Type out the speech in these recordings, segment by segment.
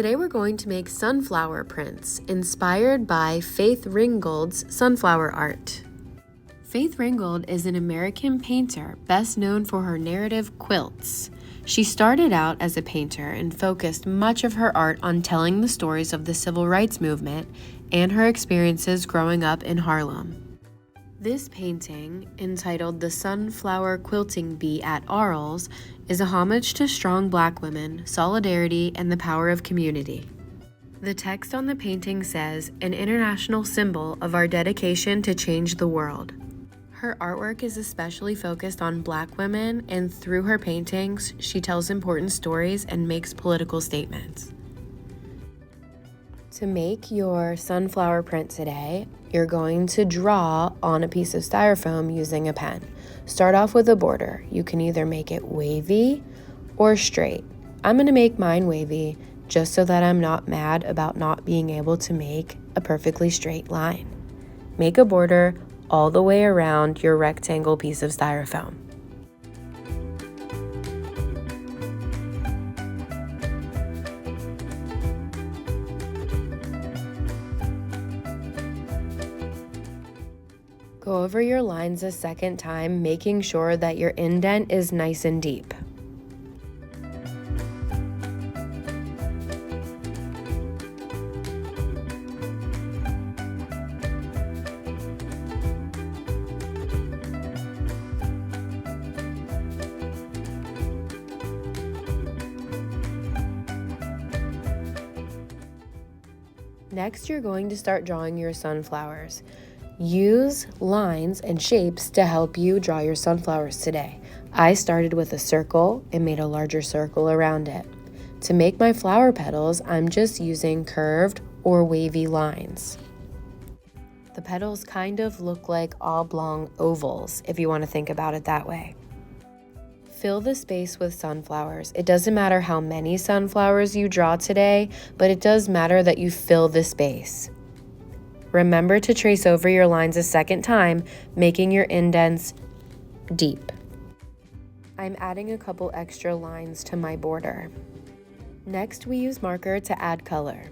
Today we're going to make sunflower prints, inspired by Faith Ringgold's sunflower art. Faith Ringgold is an American painter best known for her narrative quilts. She started out as a painter and focused much of her art on telling the stories of the civil rights movement and her experiences growing up in Harlem. This painting, entitled The Sunflower Quilting Bee at Arles, is a homage to strong Black women, solidarity, and the power of community. The text on the painting says, "An international symbol of our dedication to change the world." Her artwork is especially focused on Black women, and through her paintings, she tells important stories and makes political statements. To make your sunflower print today, you're going to draw on a piece of styrofoam using a pen. Start off with a border. You can either make it wavy or straight. I'm going to make mine wavy just so that I'm not mad about not being able to make a perfectly straight line. Make a border all the way around your rectangle piece of styrofoam. Go over your lines a second time, making sure that your indent is nice and deep. Next, you're going to start drawing your sunflowers. Use lines and shapes to help you draw your sunflowers today. I started with a circle and made a larger circle around it. To make my flower petals, I'm just using curved or wavy lines. The petals kind of look like oblong ovals, if you want to think about it that way. Fill the space with sunflowers. It doesn't matter how many sunflowers you draw today, but it does matter that you fill the space. Remember to trace over your lines a second time, making your indents deep. I'm adding a couple extra lines to my border. Next, we use marker to add color.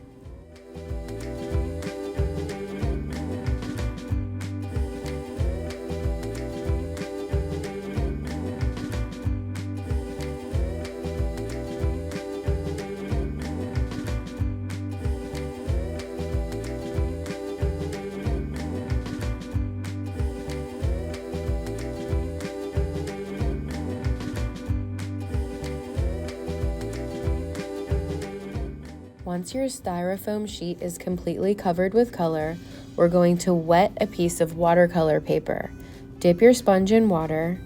Once your styrofoam sheet is completely covered with color, we're going to wet a piece of watercolor paper. Dip your sponge in water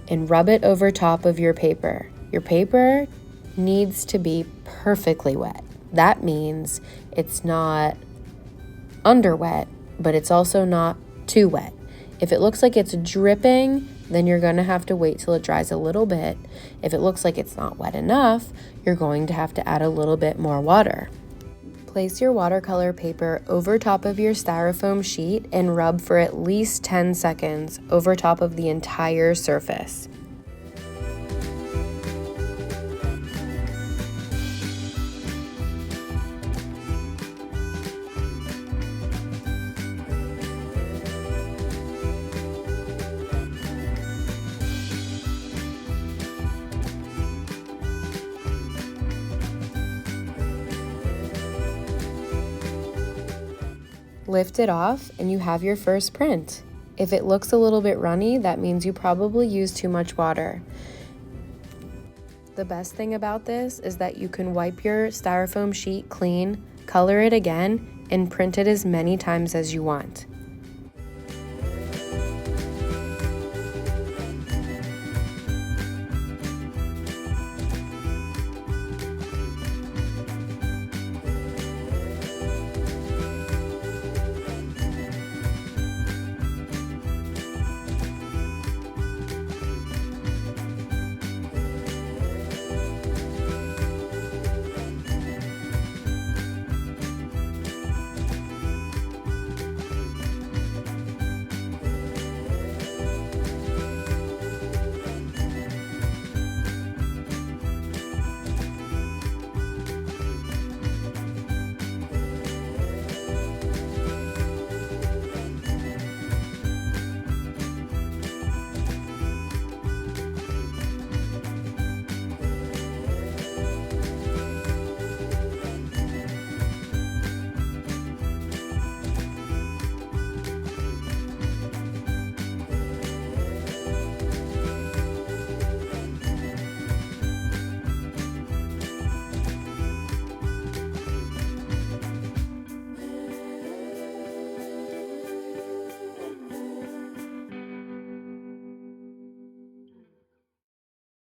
and rub it over top of your paper. Your paper needs to be perfectly wet. That means it's not under wet, but it's also not too wet. If it looks like it's dripping, then you're going to have to wait till it dries a little bit. If it looks like it's not wet enough, you're going to have to add a little bit more water. Place your watercolor paper over top of your styrofoam sheet and rub for at least 10 seconds over top of the entire surface. Lift it off and you have your first print. If it looks a little bit runny, that means you probably used too much water. The best thing about this is that you can wipe your styrofoam sheet clean, color it again, and print it as many times as you want.